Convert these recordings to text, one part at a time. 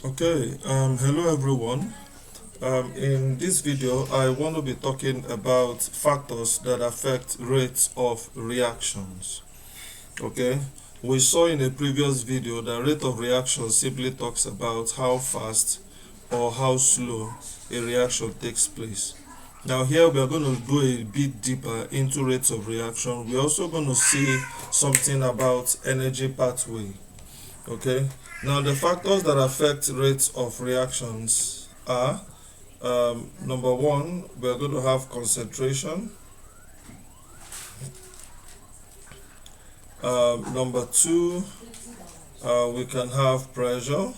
Okay, hello everyone. In this video, I want to be talking about factors that affect rates of reactions. Okay, we saw in a previous video that rate of reaction simply talks about how fast or how slow a reaction takes place. Now here we are going to go a bit deeper into rates of reaction. We're also going to see something about energy pathway. Okay, now the factors that affect rates of reactions are number one, we're going to have concentration. Number two, we can have pressure.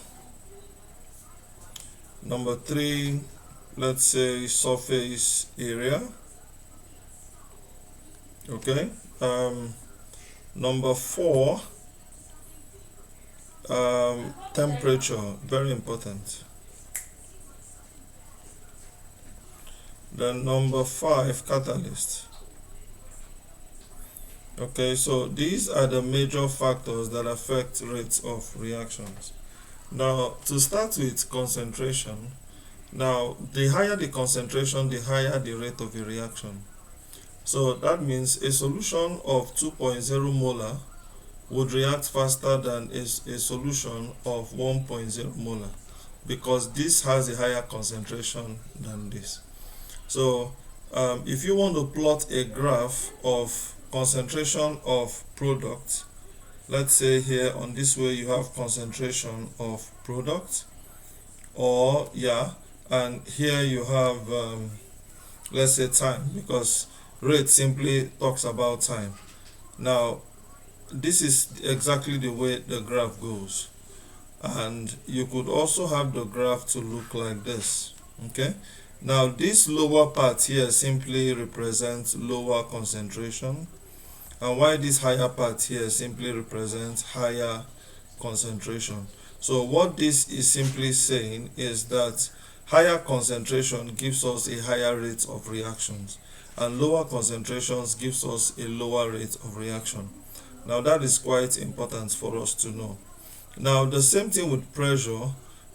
Number three, let's say surface area. Okay, number four, temperature, very important. Then number five, catalyst. Okay, so these are the major factors that affect rates of reactions. Now, to start with concentration, now the higher the concentration, the higher the rate of a reaction. So that means a solution of 2.0 molar would react faster than a solution of 1.0 molar because this has a higher concentration than this. So if you want to plot a graph of concentration of product, let's say here on this way you have concentration of product, or and here you have let's say time, because rate simply talks about time. Now this is exactly the way the graph goes, and you could also have the graph to look like this. Okay, now this lower part here simply represents lower concentration, and while this higher part here simply represents higher concentration. So what this is simply saying is that higher concentration gives us a higher rate of reactions, and lower concentrations gives us a lower rate of reaction. Now that is quite important for us to know. Now the same thing with pressure.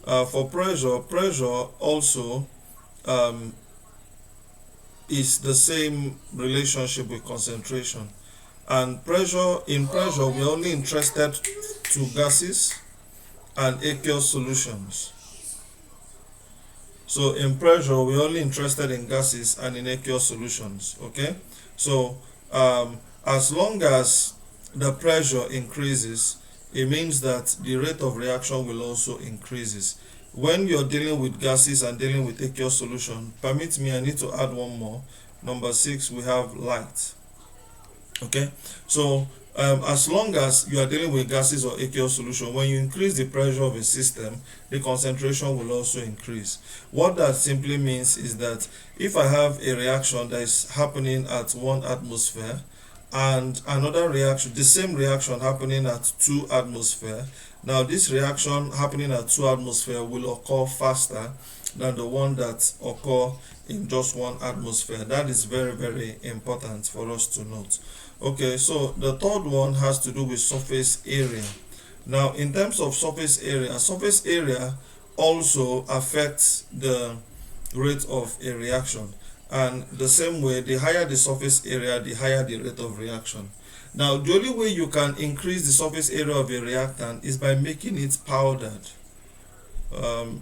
For pressure also is the same relationship with concentration. And in pressure we're only interested to gases and aqueous solutions. So in pressure we're only interested in gases and in aqueous solutions. Okay, so as long as the pressure increases, it means that the rate of reaction will also increases. When you're dealing with gases and dealing with aqueous solution, permit me, I need to add one more. Number 6, we have light. Okay, so as long as you are dealing with gases or aqueous solution, when you increase the pressure of a system, the concentration will also increase. What that simply means is that if I have a reaction that is happening at 1 atmosphere and another reaction, the same reaction happening at 2 atmosphere, now this reaction happening at 2 atmosphere will occur faster than the one that occur in just 1 atmosphere. That is very, very important for us to note. Okay, so the third one has to do with surface area. Now in terms of surface area also affects the rate of a reaction, and the same way, the higher the surface area, the higher the rate of reaction. Now the only way you can increase the surface area of a reactant is by making it powdered.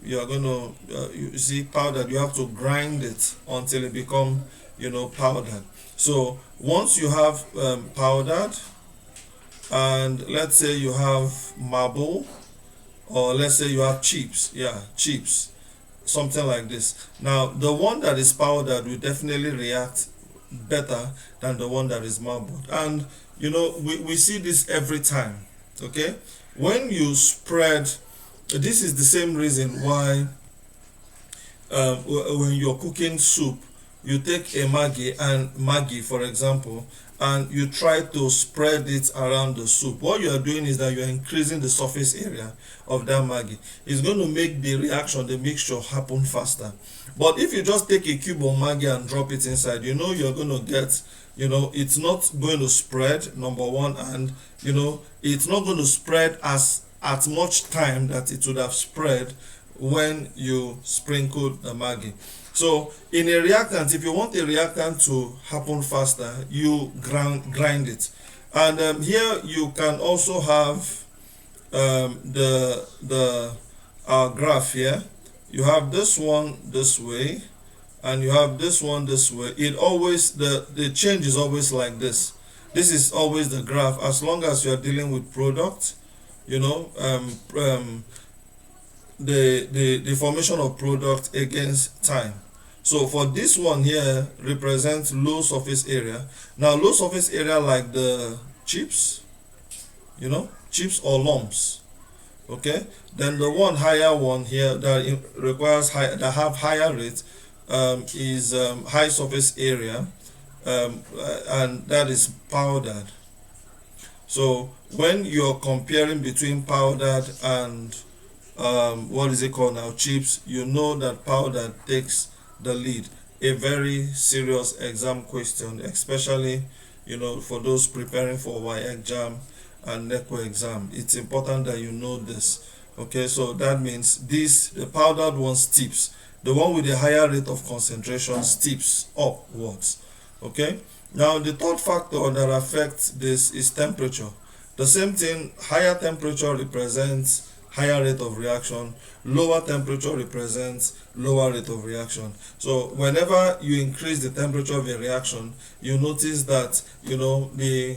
You are going to you see powdered, you have to grind it until it become powdered. So once you have powdered, and let's say you have marble, or let's say you have chips, something like this. Now the one that is powdered will definitely react better than the one that is marbled, and we see this every time. Okay, when you spread, this is the same reason why when you're cooking soup, you take a Maggi for example, and you try to spread it around the soup. What you are doing is that you are increasing the surface area of that Maggi. It's going to make the reaction, the mixture, happen faster. But if you just take a cube of Maggi and drop it inside, you're going to get, it's not going to spread, number one, and it's not going to spread as at much time that it would have spread when you sprinkle the Maggi. So in a reactant, if you want a reactant to happen faster, you grind it. And here you can also have the graph here. You have this one this way, and you have this one this way. It always, the change is always like this. This is always the graph as long as you are dealing with product, you know, the formation of product against time. So for this one here represents low surface area. Now low surface area like the chips, you know, chips or lumps. Okay, then the one higher one here that requires high, that have higher rate, is high surface area, and that is powdered. So when you're comparing between powdered and what is it called now, chips, you know that powdered takes the lead. A very serious exam question, especially, you know, for those preparing for Waec Jamb and Neco exam. It's important that you know this. Okay, so that means this, the powdered one steeps, the one with the higher rate of concentration steeps upwards. Okay, now the third factor that affects this is temperature. The same thing, higher temperature represents higher rate of reaction, lower temperature represents lower rate of reaction. So whenever you increase the temperature of a reaction, you notice that, you know, the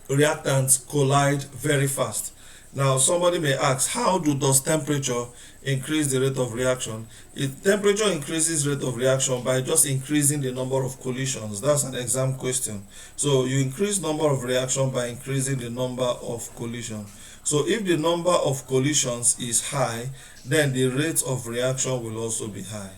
reactants collide very fast. Now somebody may ask, how does temperature increase the rate of reaction? If temperature increases rate of reaction by just increasing the number of collisions. That's an exam question. So you increase number of reaction by increasing the number of collision. So if the number of collisions is high, then the rate of reaction will also be high.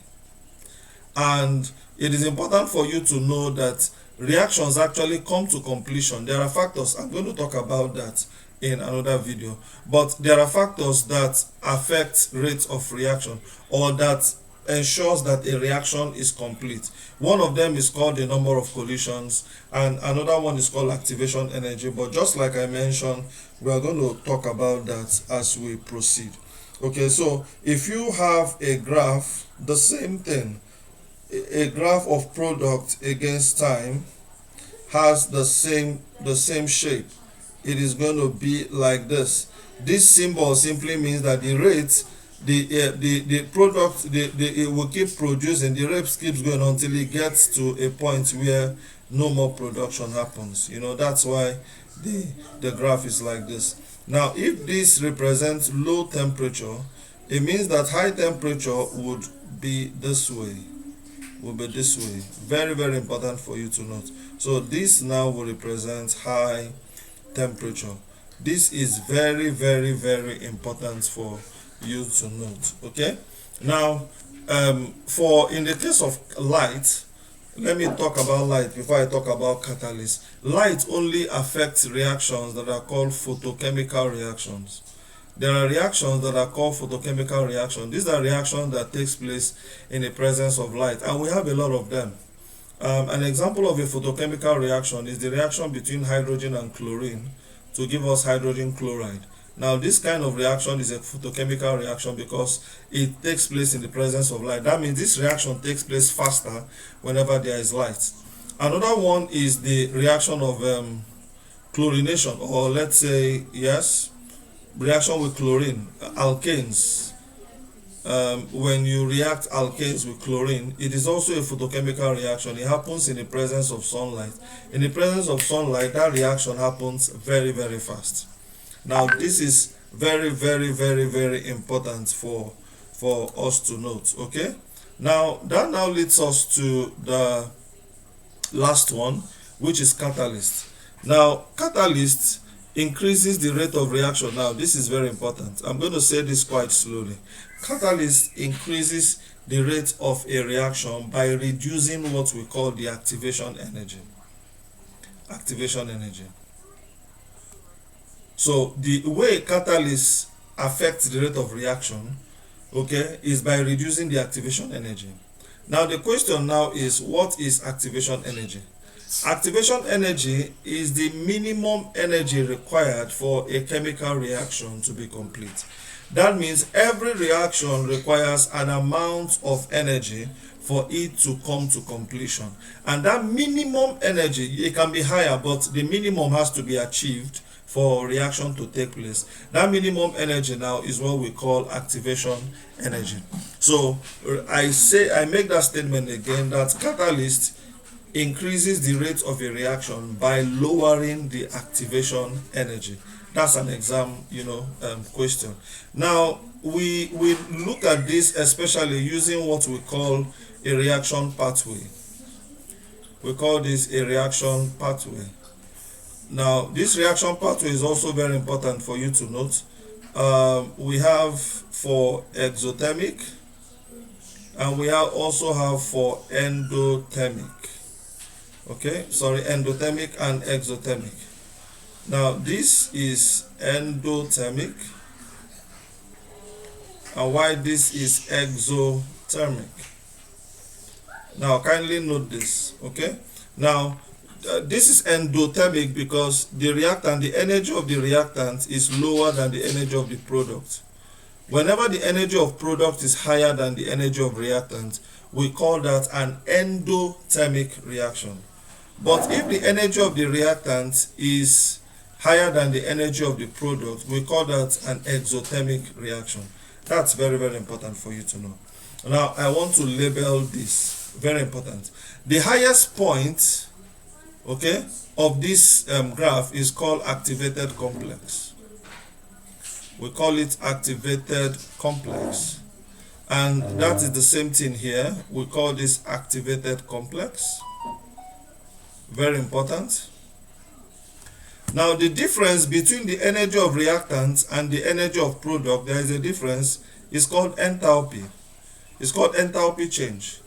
And it is important for you to know that reactions actually come to completion. There are factors, I'm going to talk about that in another video, but there are factors that affect rate of reaction, or that ensures that a reaction is complete. One of them is called the number of collisions, and another one is called activation energy. But just like I mentioned, we are going to talk about that as we proceed. Okay, so if you have a graph, the same thing, a graph of product against time has the same shape. It is going to be like this. This symbol simply means that the rate, the product, it will keep producing. The rate keeps going until it gets to a point where no more production happens. You know, that's why the graph is like this. Now if this represents low temperature, it means that high temperature would be this way, very, very important for you to note. So this now will represent high temperature. This is very, very, very important for you to note. Okay, now for in the case of light, let me talk about light before I talk about catalyst. Light only affects reactions that are called photochemical reactions. There are reactions that are called photochemical reactions. These are reactions that takes place in the presence of light, and we have a lot of them. An example of a photochemical reaction is the reaction between hydrogen and chlorine to give us hydrogen chloride. Now this kind of reaction is a photochemical reaction because it takes place in the presence of light. That means this reaction takes place faster whenever there is light. Another one is the reaction of chlorination, or let's say, yes, reaction with chlorine, alkanes. When you react alkanes with chlorine, it is also a photochemical reaction. It happens in the presence of sunlight. In the presence of sunlight, that reaction happens very, very fast. Now this is very, very, very, very important for us to note. Okay, now that now leads us to the last one, which is catalyst. Now catalyst increases the rate of reaction. Now this is very important. I'm going to say this quite slowly. Catalyst increases the rate of a reaction by reducing what we call the activation energy. Activation energy. So the way catalyst affects the rate of reaction, okay, is by reducing the activation energy. Now the question now is, what is activation energy? Activation energy is the minimum energy required for a chemical reaction to be complete. That means every reaction requires an amount of energy for it to come to completion. And that minimum energy, it can be higher, but the minimum has to be achieved for reaction to take place. That minimum energy now is what we call activation energy. So I make that statement again, that catalyst increases the rate of a reaction by lowering the activation energy. That's an exam, question. Now we look at this especially using what we call a reaction pathway. We call this a reaction pathway. Now this reaction pathway is also very important for you to note. We have for exothermic, and we also have for endothermic. Okay, sorry, endothermic and exothermic. Now this is endothermic, and why this is exothermic. Now kindly note this. Okay, now this is endothermic because the reactant, the energy of the reactant is lower than the energy of the product. Whenever the energy of product is higher than the energy of reactant, we call that an endothermic reaction. But if the energy of the reactant is higher than the energy of the product, we call that an exothermic reaction. That's very, very important for you to know. Now I want to label this, very important. The highest point, okay, of this graph is called activated complex. We call it activated complex, and that is the same thing here. We call this activated complex. Very important. Now the difference between the energy of reactant and the energy of product, there is a difference. It's called enthalpy. It's called enthalpy change.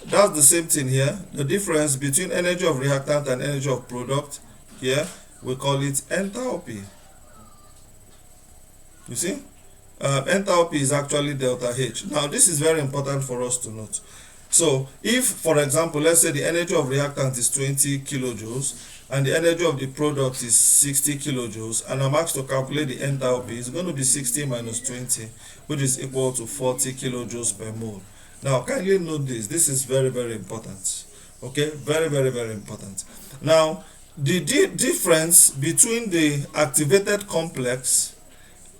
That's the same thing here. The difference between energy of reactant and energy of product, here we call it enthalpy. You see, enthalpy is actually delta H. Now this is very important for us to note. So if, for example, let's say the energy of reactant is 20 kilojoules and the energy of the product is 60 kilojoules, and I'm asked to calculate the enthalpy, it's going to be 60 minus 20, which is equal to 40 kilojoules per mole. Now kindly note this. This is very, very important. Okay, very, very, very important. Now the difference between the activated complex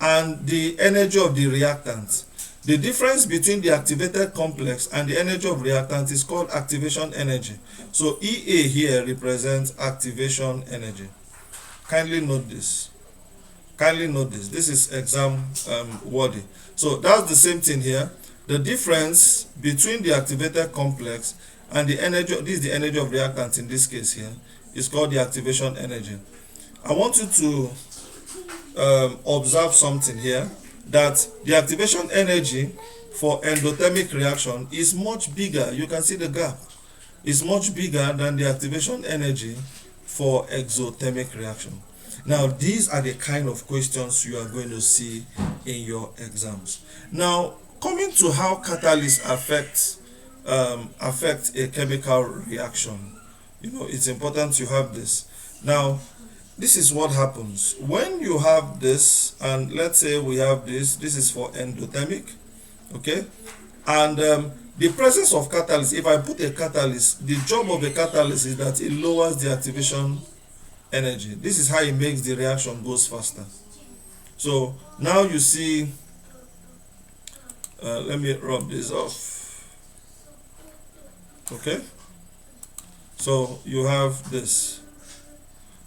and the energy of the reactant, the difference between the activated complex and the energy of reactant is called activation energy. So EA here represents activation energy. Kindly note this. Kindly note this. This is exam worthy. So that's the same thing here. The difference between the activated complex and the energy, this is the energy of reactant in this case here, is called the activation energy. I want you to observe something here, that the activation energy for endothermic reaction is much bigger. You can see the gap is much bigger than the activation energy for exothermic reaction. Now these are the kind of questions you are going to see in your exams. Now coming to how catalysts affect a chemical reaction, it's important you have this. Now this is what happens when you have this, and let's say we have this is for endothermic, okay, and the presence of catalyst. If I put a catalyst, the job of a catalyst is that it lowers the activation energy. This is how it makes the reaction goes faster. So now you see, let me rub this off. Okay, so you have this.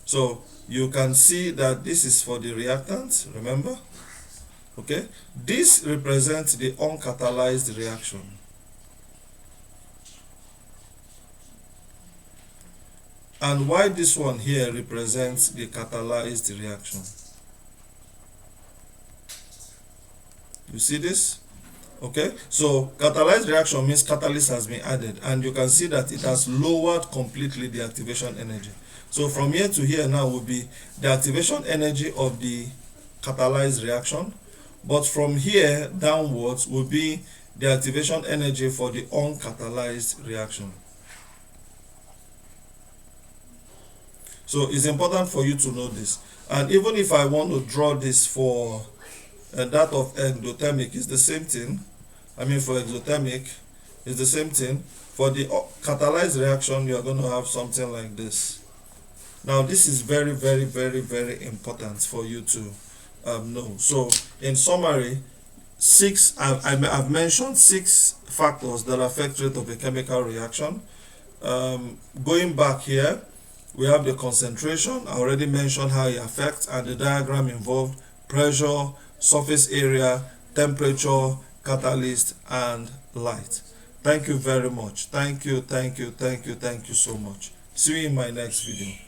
So you can see that this is for the reactant, remember? Okay, this represents the uncatalyzed reaction. And why this one here represents the catalyzed reaction. You see this? Okay, so catalyzed reaction means catalyst has been added, and you can see that it has lowered completely the activation energy. So from here to here now will be the activation energy of the catalyzed reaction, but from here downwards will be the activation energy for the uncatalyzed reaction. So it's important for you to know this. And even if I want to draw this for and that of endothermic is the same thing. I mean, for exothermic, it's the same thing. For the catalyzed reaction, you're going to have something like this. Now, this is very, very, very, very important for you to know. So, in summary, I've mentioned 6 factors that affect rate of a chemical reaction. Going back here, we have the concentration. I already mentioned how it affects, and the diagram involved pressure, surface area, temperature, catalyst, and light. Thank you very much. Thank you so much. See you in my next video.